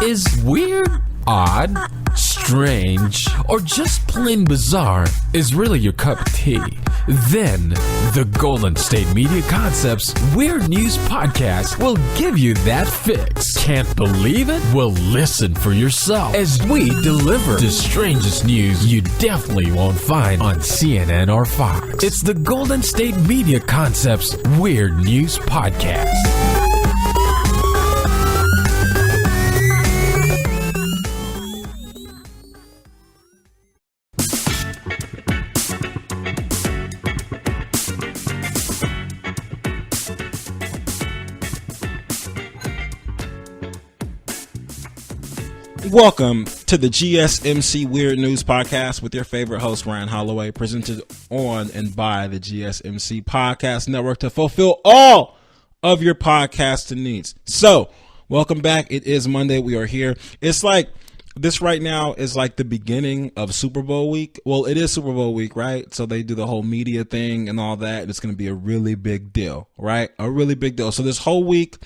Is weird, odd, strange, or just plain bizarre is really your cup of tea? Then the Golden State Media Concepts Weird News Podcast will give you that fix. Can't believe it? Well, listen for yourself as we deliver the strangest news you definitely won't find on CNN or Fox. It's the Golden State Media Concepts Weird News Podcast. Welcome to the GSMC Weird News Podcast with your favorite host, Ryan Holloway, presented on and by the GSMC Podcast Network to fulfill all of your podcasting needs. So, welcome back. It is Monday. We are here. It's like this right now is like the beginning of Super Bowl week. Well, it is Super Bowl week, right? So they do the whole media thing and all that. It's going to be a really big deal, right? A really big deal. So this whole week,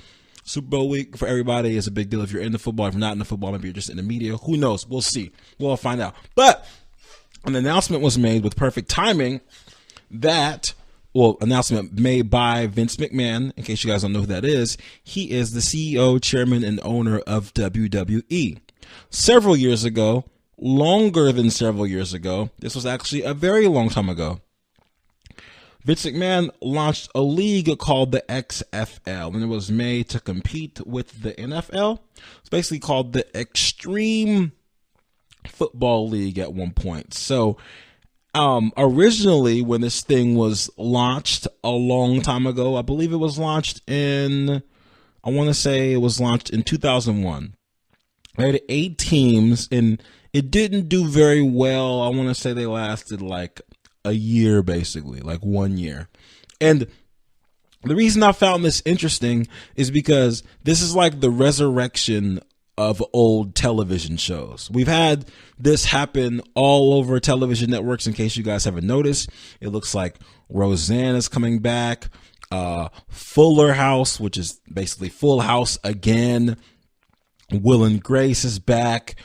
Super Bowl week for everybody is a big deal. If you're in the football, if you're not in the football, maybe you're just in the media. Who knows? We'll see. We'll find out. But an announcement was made with perfect timing announcement made by Vince McMahon. In case you guys don't know who that is, he is the CEO, chairman, and owner of WWE. Several years ago, longer than several years ago, this was actually a very long time ago, Vince McMahon launched a league called the XFL, and it was made to compete with the NFL. It's basically called the Extreme Football League at one point. So originally, when this thing was launched a long time ago, I believe it was launched in 2001. They had 8 teams, and it didn't do very well. I want to say they lasted like a year, basically, like 1 year. And the reason I found this interesting is because this is like the resurrection of old television shows. We've had this happen all over television networks. In case you guys haven't noticed, it looks like Roseanne is coming back, Fuller House, which is basically Full House again, Will and Grace is back.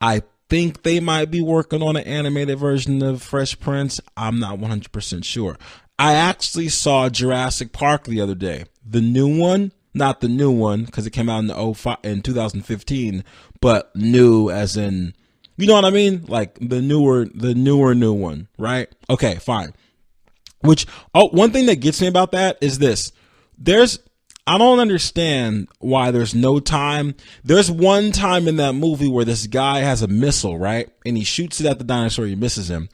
I think they might be working on an animated version of Fresh Prince. I'm not 100% sure. I actually saw Jurassic Park the other day. The new one, not the new one, because it came out in 2015, but new as in, you know what I mean? Like the newer new one, right? Okay, fine. One thing that gets me about that is this. I don't understand why there's no time. There's one time in that movie where this guy has a missile, right? And he shoots it at the dinosaur. He misses him.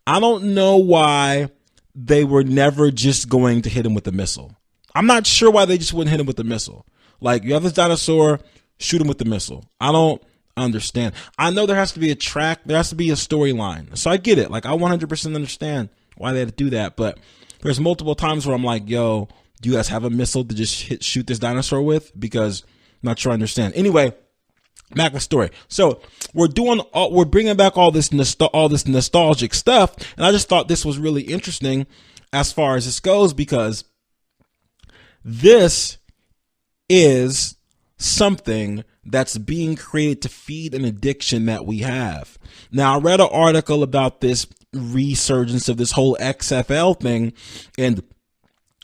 I don't know why they were never just going to hit him with the missile. I'm not sure why they just wouldn't hit him with the missile. Like, you have this dinosaur, shoot him with the missile. I don't understand. I know there has to be a track. There has to be a storyline. So I get it. Like, I 100% understand why they had to do that. But there's multiple times where I'm like, yo, do you guys have a missile to just shoot this dinosaur with? Because I'm not sure I understand. Anyway, back to the story. So we're bringing back all this nostalgic stuff, and I just thought this was really interesting as far as this goes, because this is something that's being created to feed an addiction that we have. Now, I read an article about this resurgence of this whole XFL thing, and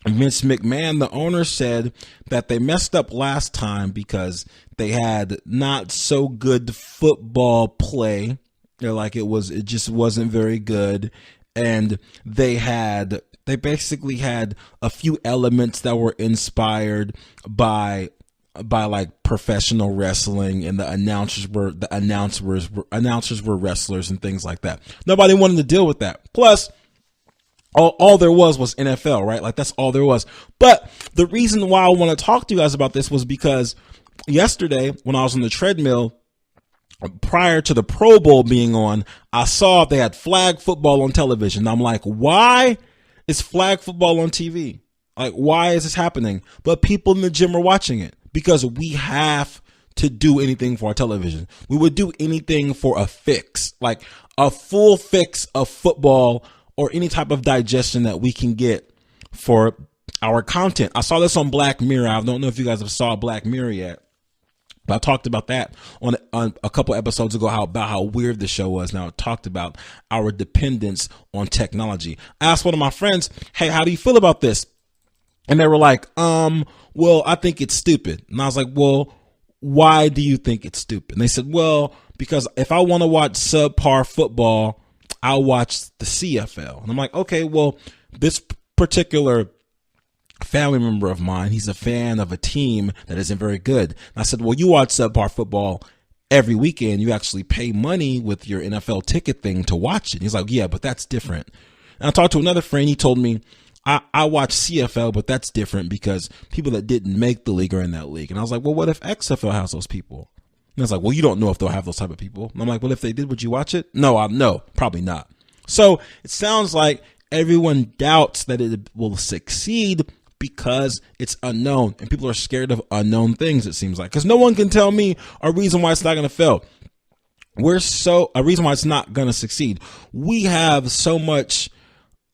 Vince McMahon, the owner, said that they messed up last time because they had not so good football play. They're like, it just wasn't very good. And they basically had a few elements that were inspired by like professional wrestling, and the announcers were wrestlers and things like that. Nobody wanted to deal with that. Plus, all there was NFL, right? Like, that's all there was. But the reason why I want to talk to you guys about this was because yesterday, when I was on the treadmill, prior to the Pro Bowl being on, I saw they had flag football on television. I'm like, why is flag football on TV? Like, why is this happening? But people in the gym are watching it because we have to do anything for our television. We would do anything for a fix, like a full fix of football, or any type of digestion that we can get for our content. I saw this on Black Mirror. I don't know if you guys have saw Black Mirror yet, But I talked about that on a couple episodes ago, about how weird the show was. Now, I talked about our dependence on technology. I asked one of my friends, hey, how do you feel about this? And they were like, well, I think it's stupid. And I was like, well, why do you think it's stupid? And they said, well, because if I want to watch subpar football, I'll watch the CFL. And I'm like, okay, well, this particular family member of mine, he's a fan of a team that isn't very good. And I said, well, you watch subpar football every weekend. You actually pay money with your NFL ticket thing to watch it. He's like, yeah, but that's different. And I talked to another friend. He told me, I watch CFL, but that's different because people that didn't make the league are in that league. And I was like, well, what if XFL has those people? And it's like, well, you don't know if they'll have those type of people. And I'm like, well, if they did, would you watch it? No, probably not. So it sounds like everyone doubts that it will succeed because it's unknown, and people are scared of unknown things, it seems like, because no one can tell me a reason why it's not going to fail. A reason why it's not going to succeed. We have so much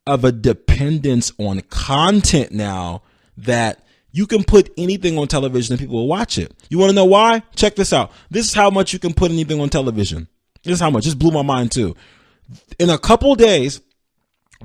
of a dependence on content now that you can put anything on television and people will watch it. You want to know why? Check this out. This is how much you can put anything on television. This is how much. This blew my mind too. In a couple days,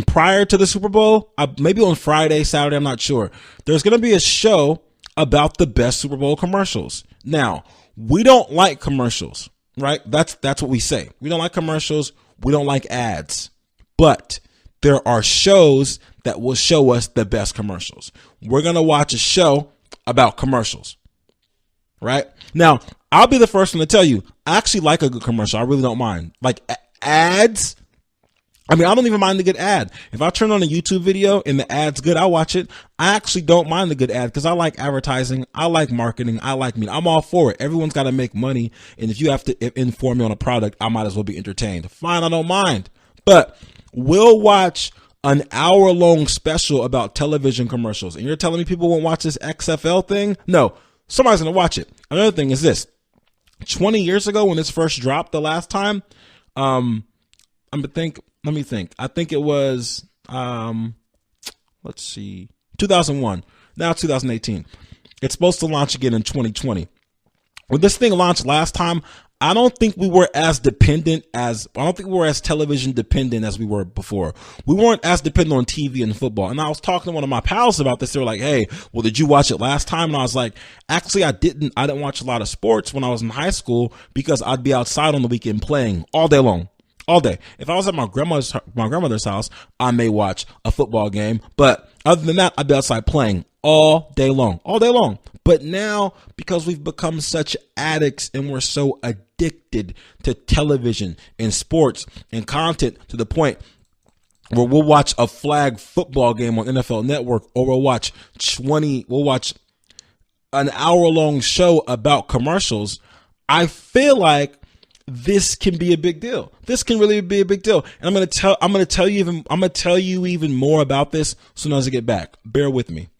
prior to the Super Bowl, maybe on Friday, Saturday, I'm not sure, there's going to be a show about the best Super Bowl commercials. Now, we don't like commercials, right? That's what we say. We don't like commercials. We don't like ads. But there are shows that will show us the best commercials. We're going to watch a show about commercials, right? Now, I'll be the first one to tell you, I actually like a good commercial. I really don't mind. Like ads, I don't even mind the good ad. If I turn on a YouTube video and the ad's good, I'll watch it. I actually don't mind the good ad because I like advertising. I like marketing. I'm all for it. Everyone's got to make money. And if you have to inform me on a product, I might as well be entertained. Fine, I don't mind. But we'll watch an hour-long special about television commercials. And you're telling me people won't watch this XFL thing? No, somebody's going to watch it. Another thing is this. 20 years ago when this first dropped the last time, let me think. I think it was, 2001. Now it's 2018. It's supposed to launch again in 2020. When this thing launched last time, I don't think we were as television dependent as we were before. We weren't as dependent on TV and football. And I was talking to one of my pals about this. They were like, hey, well, did you watch it last time? And I was like, actually, I didn't watch a lot of sports when I was in high school because I'd be outside on the weekend playing all day long. All day. If I was at my grandmother's house, I may watch a football game. But other than that, I'd be outside playing all day long. But now, because we've become such addicts and we're so addicted to television and sports and content to the point where we'll watch a flag football game on NFL Network, or we'll watch an hour-long show about commercials, I feel like this can be a big deal. This can really be a big deal. And I'm going to tell you even more about this as soon as I get back. Bear with me.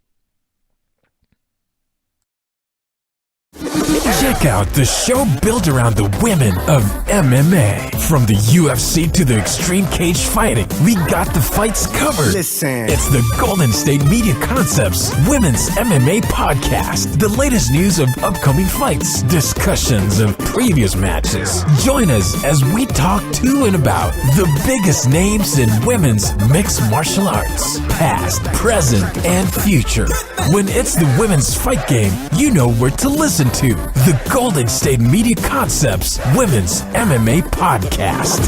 Check out the show built around the women of MMA. From the UFC to the extreme cage fighting, we got the fights covered. Listen. It's the Golden State Media Concepts Women's MMA Podcast. The latest news of upcoming fights, discussions of previous matches. Join us as we talk to and about the biggest names in women's mixed martial arts, past, present, and future. When it's the women's fight game, you know where to listen to. The Golden State Media Concepts Women's MMA Podcast.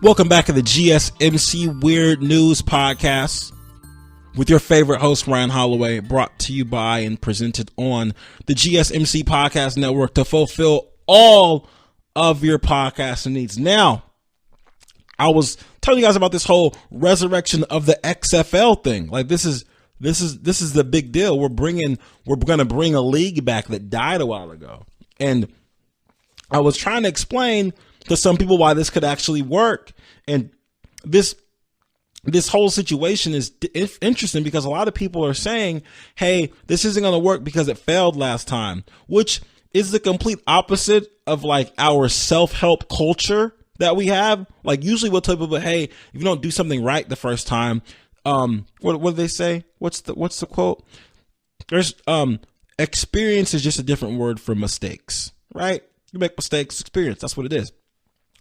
Welcome back to the GSMC Weird News Podcast with your favorite host, Ryan Holloway, brought to you by and presented on the GSMC Podcast Network to fulfill all of your podcasting needs. Now, I was telling you guys about this whole resurrection of the XFL thing. Like this is the big deal. We're going to bring a league back that died a while ago. And I was trying to explain to some people why this could actually work. And this this whole situation is interesting because a lot of people are saying, hey, this isn't going to work because it failed last time, which is the complete opposite of like our self-help culture that we have. Like usually we'll tell people, hey, if you don't do something right the first time, what do they say? What's the quote? There's, experience is just a different word for mistakes, right? You make mistakes, experience. That's what it is.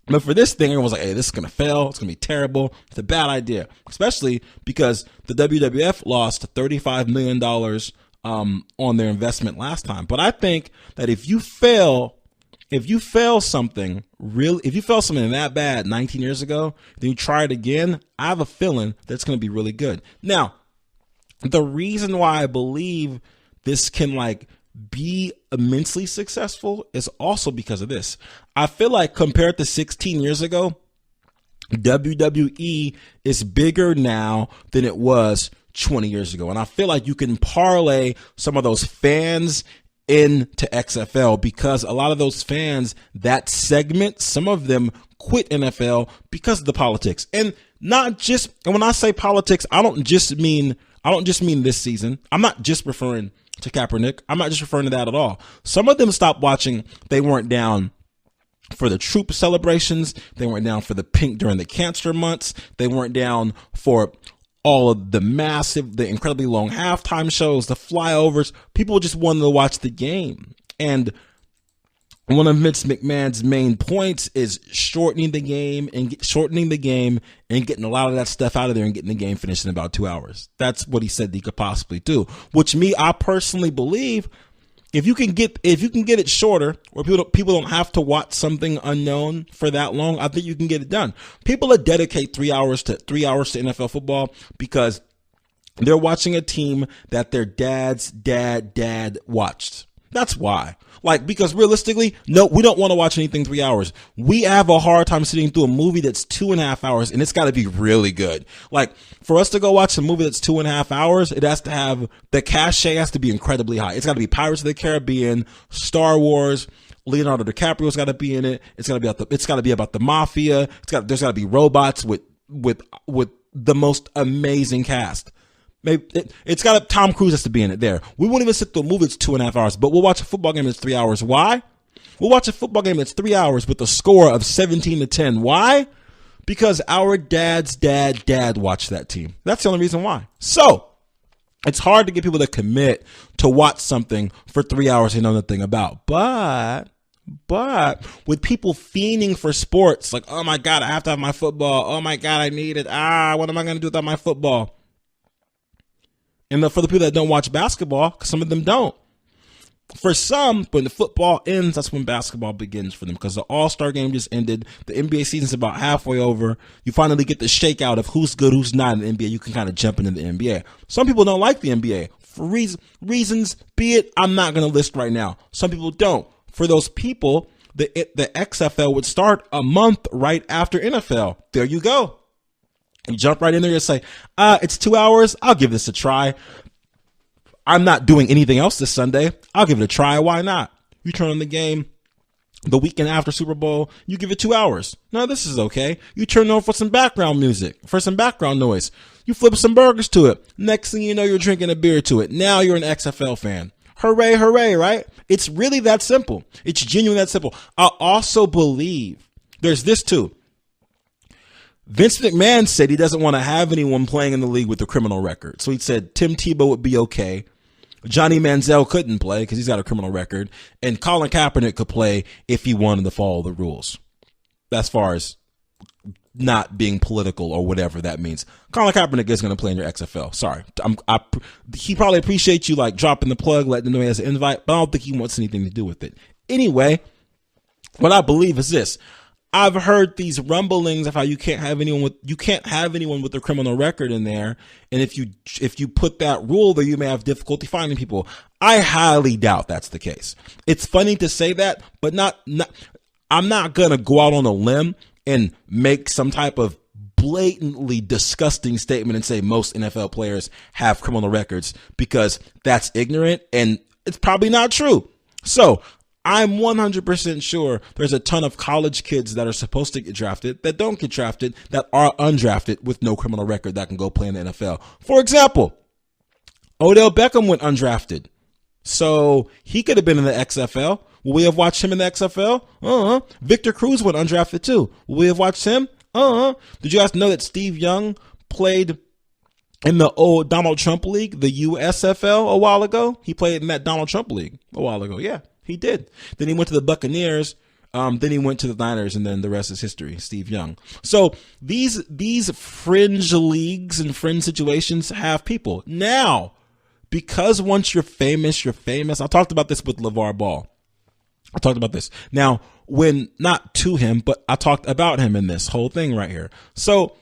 But for this thing, everyone was like, hey, this is going to fail. It's going to be terrible. It's a bad idea, especially because the WWF lost $35 million on their investment last time. But I think that if you fail something that bad 19 years ago, then you try it again, I have a feeling that's going to be really good. Now, the reason why I believe this can like be immensely successful is also because of this. I feel like compared to 16 years ago, WWE is bigger now than it was 20 years ago. And I feel like you can parlay some of those fans into XFL because a lot of those fans, that segment, some of them quit NFL because of the politics. And when I say politics, I don't just mean this season. I'm not just referring to Kaepernick. I'm not just referring to that at all. Some of them stopped watching. They weren't down for the troop celebrations. They weren't down for the pink during the cancer months. They weren't down for all of the incredibly long halftime shows, the flyovers. People just wanted to watch the game. And one of Vince McMahon's main points is shortening the game and getting a lot of that stuff out of there and getting the game finished in about 2 hours. That's what he said he could possibly do, which I personally believe if you can get it shorter where people don't have to watch something unknown for that long, I think you can get it done. People that dedicate 3 hours to NFL football because they're watching a team that their dad's dad watched. That's why. Like, because realistically, no, we don't want to watch anything 3 hours. We have a hard time sitting through a movie that's 2.5 hours, and it's got to be really good. Like, for us to go watch a movie that's 2.5 hours, it has to have, the cachet has to be incredibly high. It's got to be Pirates of the Caribbean, Star Wars, Leonardo DiCaprio's got to be in it. It's got to be about the mafia. There's got to be robots with the most amazing cast. Maybe Tom Cruise has to be in it there. We won't even sit through a movie that's 2.5 hours, but we'll watch a football game that's 3 hours. Why? We'll watch a football game that's 3 hours with a score of 17-10. Why? Because our dad's dad watched that team. That's the only reason why. So it's hard to get people to commit to watch something for 3 hours they know nothing about. But with people fiending for sports, like, oh my God, I have to have my football. Oh my God, I need it. What am I going to do without my football? And for the people that don't watch basketball, because some of them don't. For some, when the football ends, that's when basketball begins for them because the All-Star game just ended. The NBA season's about halfway over. You finally get the shakeout of who's good, who's not in the NBA. You can kind of jump into the NBA. Some people don't like the NBA for reasons, be it I'm not going to list right now. Some people don't. For those people, the XFL would start a month right after NFL. There you go. You jump right in there and say, it's 2 hours. I'll give this a try. I'm not doing anything else this Sunday. I'll give it a try. Why not? You turn on the game the weekend after Super Bowl. You give it 2 hours. No, this is okay. You turn on for some background music, for some background noise. You flip some burgers to it. Next thing you know, you're drinking a beer to it. Now you're an XFL fan. Hooray, hooray, right? It's really that simple. It's genuinely that simple. I also believe there's this too. Vince McMahon said he doesn't want to have anyone playing in the league with a criminal record. So he said Tim Tebow would be okay. Johnny Manziel couldn't play because he's got a criminal record. And Colin Kaepernick could play if he wanted to follow the rules. As far as not being political or whatever that means. Colin Kaepernick is going to play in your XFL. Sorry. He probably appreciates you like dropping the plug, letting him know he has an invite, but I don't think he wants anything to do with it. Anyway, what I believe is this. I've heard these rumblings of how you can't have anyone with a criminal record in there, and if you put that rule there, you may have difficulty finding people. I highly doubt that's the case. It's funny to say that, but I'm not gonna go out on a limb and make some type of blatantly disgusting statement and say most NFL players have criminal records because that's ignorant and it's probably not true. So I'm 100% sure there's a ton of college kids that are supposed to get drafted that don't get drafted, that are undrafted with no criminal record that can go play in the NFL. For example, Odell Beckham went undrafted. So he could have been in the XFL. Will we have watched him in the XFL? Victor Cruz went undrafted too. Will we have watched him? Did you guys know that Steve Young played in the old Donald Trump League, the USFL, a while ago? He played in that Donald Trump League a while ago. Yeah, he did. Then he went to the Buccaneers. Then he went to the Niners, and then the rest is history. Steve Young. So these fringe leagues and fringe situations have people. Now, because once you're famous, you're famous. I talked about this with LeVar Ball. I talked about this. Now, when not to him, but I talked about him in this whole thing right here. So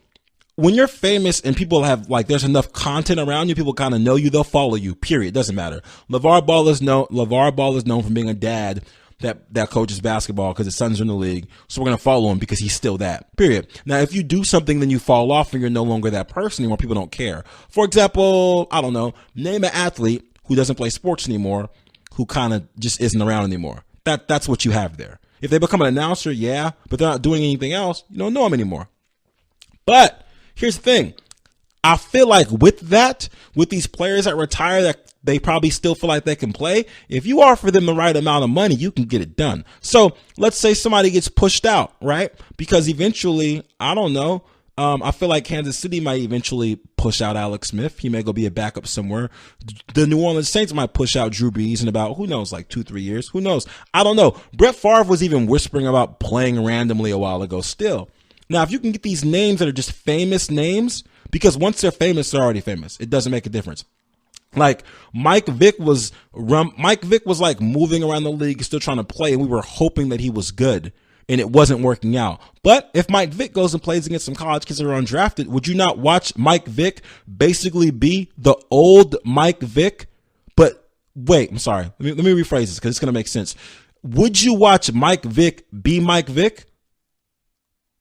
when you're famous and people have, like, there's enough content around you, people kind of know you, they'll follow you, period. Doesn't matter. LeVar Ball is known for being a dad that coaches basketball because his sons are in the league. So we're going to follow him because he's still that, period. Now, if you do something, then you fall off and you're no longer that person anymore. People don't care. For example, I don't know, name an athlete who doesn't play sports anymore, who kind of just isn't around anymore. That's what you have there. If they become an announcer, yeah, but they're not doing anything else, you don't know them anymore. But here's the thing. I feel like with these players that retire, that they probably still feel like they can play, if you offer them the right amount of money, you can get it done. So let's say somebody gets pushed out, right? Because eventually, I don't know, I feel like Kansas City might eventually push out Alex Smith. He may go be a backup somewhere. The New Orleans Saints might push out Drew Brees in about, who knows, like 2-3 years. Who knows? I don't know. Brett Favre was even whispering about playing randomly a while ago still. Now, if you can get these names that are just famous names, because once they're famous, they're already famous. It doesn't make a difference. Like Mike Vick was like moving around the league, still trying to play, and we were hoping that he was good, and it wasn't working out. But if Mike Vick goes and plays against some college kids that are undrafted, would you not watch Mike Vick basically be the old Mike Vick? But wait, I'm sorry. Let me rephrase this because it's going to make sense. Would you watch Mike Vick be Mike Vick?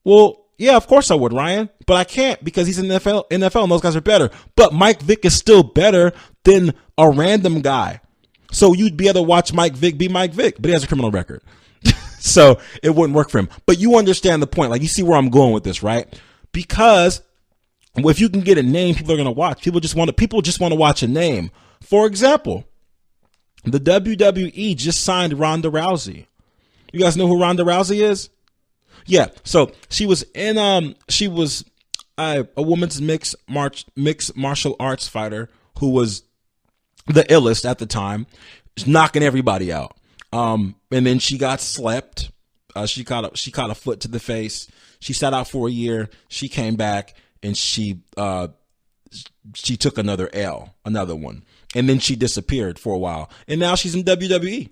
Well, yeah, of course I would, Ryan, but I can't because he's in the NFL and those guys are better. But Mike Vick is still better than a random guy. So you'd be able to watch Mike Vick be Mike Vick, but he has a criminal record. So it wouldn't work for him. But you understand the point. Like, you see where I'm going with this, right? Because if you can get a name, people are going to watch. People just want to watch a name. For example, the WWE just signed Ronda Rousey. You guys know who Ronda Rousey is? Yeah, so she was a women's mixed martial arts fighter who was the illest at the time, knocking everybody out. And then she got slept. She caught a foot to the face. She sat out for a year. She came back and she took another one, and then she disappeared for a while. And now she's in WWE.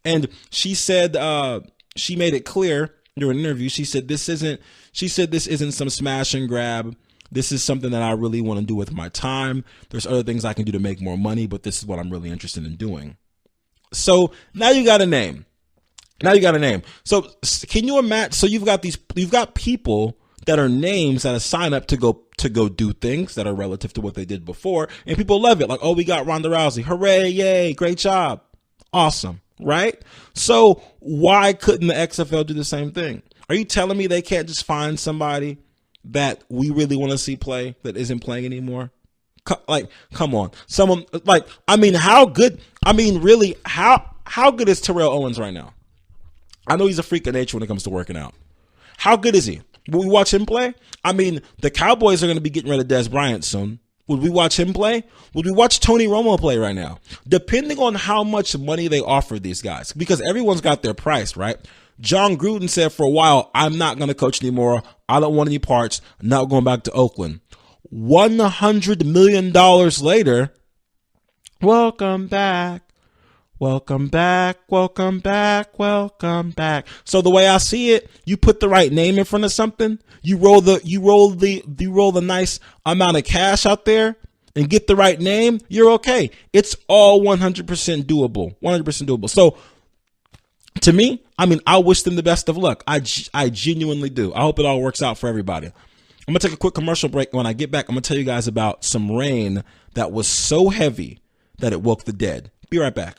And she said she made it clear during an interview. She said this isn't some smash and grab. This is something that I really want to do with my time. There's other things I can do to make more money, but this is what I'm really interested in doing. So now you got a name. So can you imagine? So you've got people that are names that are sign up to go do things that are relative to what they did before, and people love it. Like, oh, we got Ronda Rousey. Hooray, yay, great job. Awesome. Right? So why couldn't the XFL do the same thing? Are you telling me they can't just find somebody that we really want to see play that isn't playing anymore? Like, come on. Someone like, how good is Terrell Owens right now? I know he's a freak of nature when it comes to working out. How good is he? Will we watch him play? The Cowboys are going to be getting rid of Des Bryant soon. Would we watch him play? Would we watch Tony Romo play right now? Depending on how much money they offer these guys, because everyone's got their price, right? John Gruden said for a while, I'm not going to coach anymore. I don't want any parts. I'm not going back to Oakland. $100 million later, welcome back. Welcome back, welcome back, welcome back. So the way I see it, you put the right name in front of something, you roll the nice amount of cash out there and get the right name, you're okay. It's all 100% doable. 100% doable. So to me, I wish them the best of luck. I genuinely do. I hope it all works out for everybody. I'm going to take a quick commercial break. When I get back, I'm going to tell you guys about some rain that was so heavy that it woke the dead. Be right back.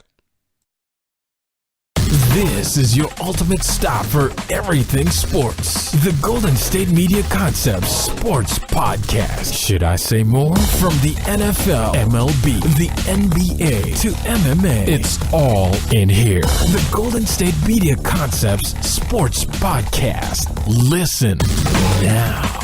This is your ultimate stop for everything sports. The Golden State Media Concepts Sports Podcast. Should I say more? From the NFL, MLB, the NBA to MMA, it's all in here. The Golden State Media Concepts Sports Podcast. Listen now.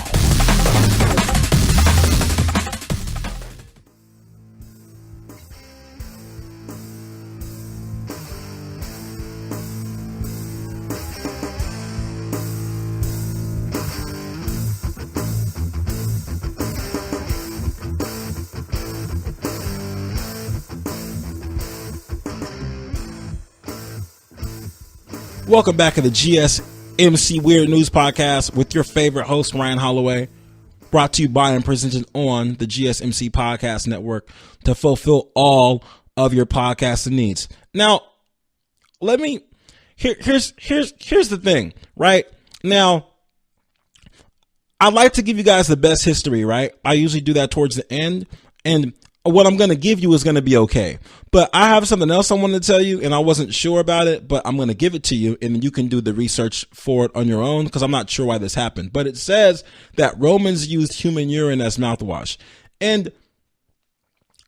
Welcome back to the GSMC Weird News Podcast with your favorite host, Ryan Holloway, brought to you by and presented on the GSMC Podcast Network to fulfill all of your podcasting needs. Now, here's the thing, right? Now, I'd like to give you guys the best history, right? I usually do that towards the end, and what I'm going to give you is going to be okay. But I have something else I wanted to tell you, and I wasn't sure about it, but I'm going to give it to you, and you can do the research for it on your own, because I'm not sure why this happened. But it says that Romans used human urine as mouthwash. And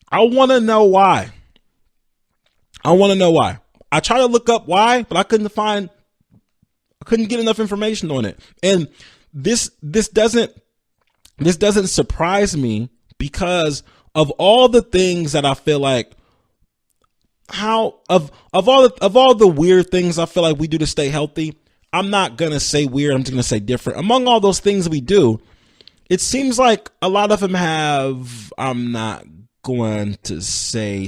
I want to know why. I tried to look up why, but I couldn't get enough information on it. And this doesn't surprise me, because of all the things that I feel like, of all the weird things I feel like we do to stay healthy, I'm not going to say weird, I'm just going to say different. Among all those things we do, it seems like a lot of them have, I'm not going to say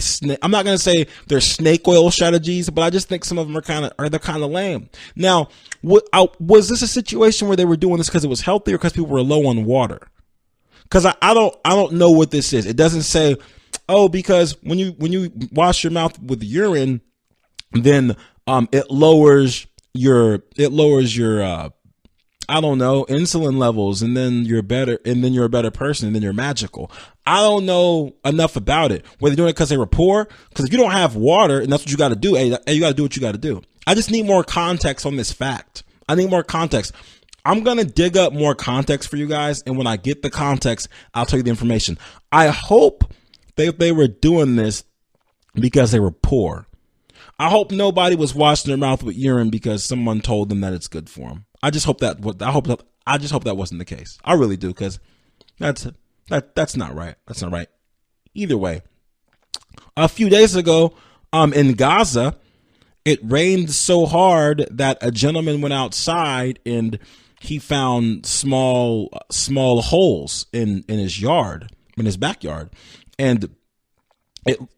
they're snake oil strategies, but I just think some of them they're kind of lame. Now, was this a situation where they were doing this because it was healthy or because people were low on water? Because I don't know what this is. It doesn't say, oh, because when you wash your mouth with urine, then it lowers your I don't know, insulin levels, and then you're better, and then you're a better person, and then you're magical. I don't know enough about it. Were they doing it because they were poor? Because if you don't have water and that's what you got to do, hey, you got to do what you got to do. I just need more context on this fact. I need more context. I'm going to dig up more context for you guys, and when I get the context, I'll tell you the information. I hope they were doing this because they were poor. I hope nobody was washing their mouth with urine because someone told them that it's good for them. I just hope that wasn't the case. I really do, because that's not right. That's not right. Either way, a few days ago, in Gaza, it rained so hard that a gentleman went outside and he found small holes in his yard, in his backyard, and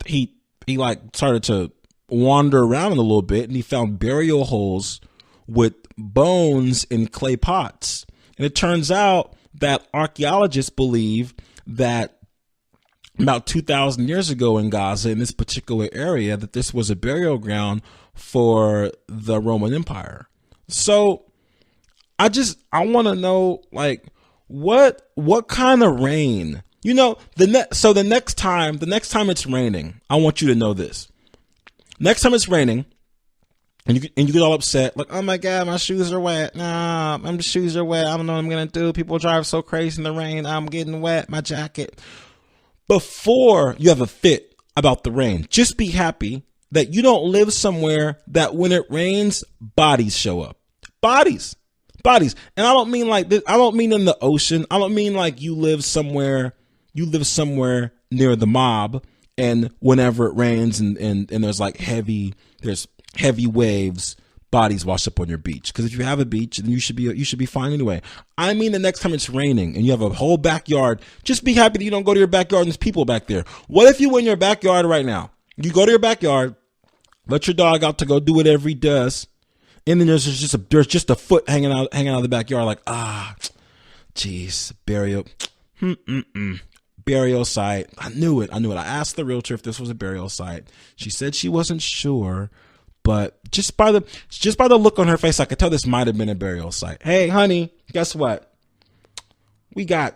he like started to wander around a little bit, and he found burial holes with bones in clay pots. And it turns out that archaeologists believe that about 2,000 years ago in Gaza, in this particular area, that this was a burial ground for the Roman Empire. So I want to know, like, what kind of rain, the next time it's raining, I want you to know this. Next time it's raining, and you get all upset, like, oh my God, my shoes are wet. Nah, my shoes are wet. I don't know what I'm going to do. People drive so crazy in the rain. I'm getting wet, my jacket. Before you have a fit about the rain, just be happy that you don't live somewhere that when it rains, bodies show up. Bodies. And I don't mean like this. I don't mean in the ocean. I don't mean like you live somewhere near the mob, and whenever it rains and there's like heavy waves, bodies wash up on your beach. Because if you have a beach, then you should be fine anyway. I mean, the next time it's raining and you have a whole backyard, just be happy that you don't go to your backyard and there's people back there. What if you in your backyard right now? You go to your backyard, let your dog out to go do whatever he does, and then there's just a foot hanging out of the backyard, like, geez, burial site. I knew it. I asked the realtor if this was a burial site. She said she wasn't sure, but just by the look on her face, I could tell this might have been a burial site. Hey, honey, guess what? We got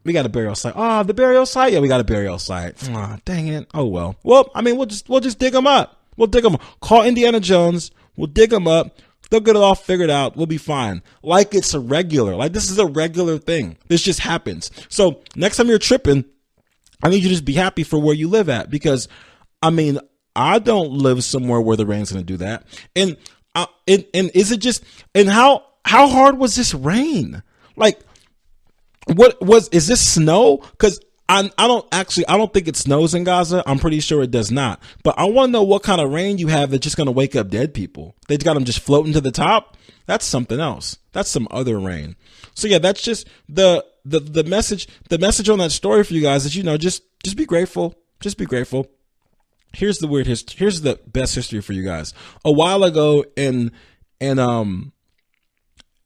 a burial site. Oh, the burial site? Yeah, we got a burial site. Oh, dang it. Oh, well. Well, I mean, we'll just dig them up. We'll dig them up. Call Indiana Jones. We'll dig them up. They'll get it all figured out. We'll be fine. Like it's a regular. Like this is a regular thing. This just happens. So next time you're tripping, I need you to just be happy for where you live at, because I mean, I don't live somewhere where the rain's going to do that. And is it just, and how hard was this rain? Like, is this snow? Because I don't think it snows in Gaza. I'm pretty sure it does not. But I want to know what kind of rain you have that's just going to wake up dead people. They got them just floating to the top. That's something else. That's some other rain. So yeah, that's just the message. The message on that story for you guys is, just be grateful. Just be grateful. Here's the weird history. Here's the best history for you guys. A while ago in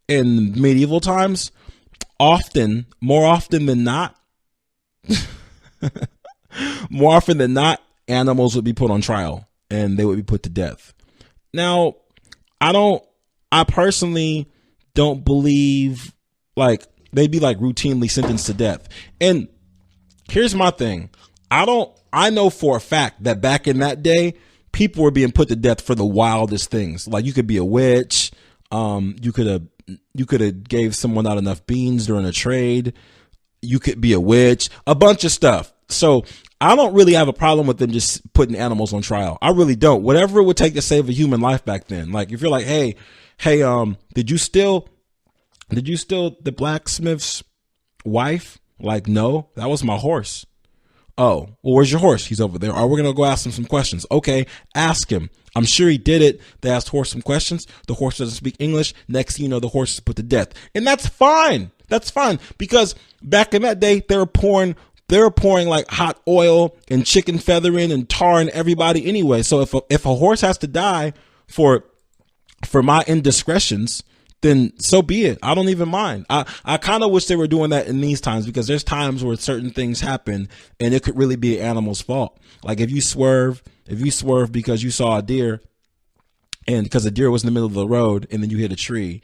medieval times, more often than not, animals would be put on trial and they would be put to death. Now, I personally don't believe like they'd be like routinely sentenced to death. And here's my thing. I know for a fact that back in that day, people were being put to death for the wildest things. Like you could be a witch. You could have gave someone not enough beans during a trade. You could be a witch, a bunch of stuff. So I don't really have a problem with them just putting animals on trial. I really don't. Whatever it would take to save a human life back then. Like if you're like, hey, did you steal the blacksmith's wife? Like, no, that was my horse. Oh, well, where's your horse? He's over there. We're going to go ask him some questions. Okay, ask him. I'm sure he did it. They asked horse some questions. The horse doesn't speak English. Next thing you know, the horse is put to death. And that's fine. That's fine. Because back in that day, they were pouring like hot oil and chicken feathering and tarring everybody anyway. So if a horse has to die for my indiscretions, then so be it. I don't even mind. I kind of wish they were doing that in these times, because there's times where certain things happen and it could really be an animal's fault. Like if you swerve because you saw a deer and because the deer was in the middle of the road and then you hit a tree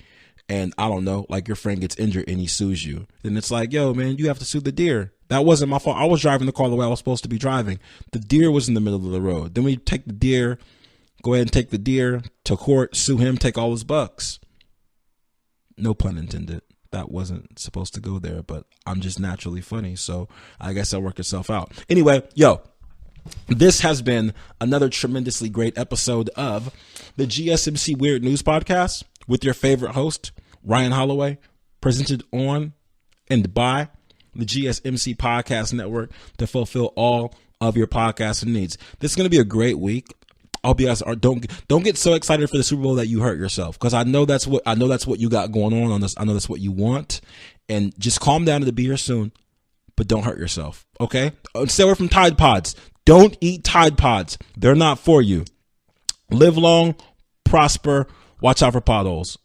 and I don't know, like your friend gets injured and he sues you, then it's like, yo, man, you have to sue the deer. That wasn't my fault. I was driving the car the way I was supposed to be driving. The deer was in the middle of the road. Then we take the deer, go ahead and take the deer to court, sue him, take all his bucks. No pun intended. That wasn't supposed to go there, but I'm just naturally funny. So I guess that'll work itself out. Anyway, this has been another tremendously great episode of the GSMC Weird News Podcast with your favorite host, Ryan Holloway, presented on and by the GSMC Podcast Network to fulfill all of your podcasting needs. This is going to be a great week. I hope you guys don't get so excited for the Super Bowl that you hurt yourself, because I know that's what you got going on this. I know that's what you want, and just calm down. It'll be here soon, but don't hurt yourself. Okay, stay away from Tide Pods. Don't eat Tide Pods. They're not for you. Live long, prosper. Watch out for potholes.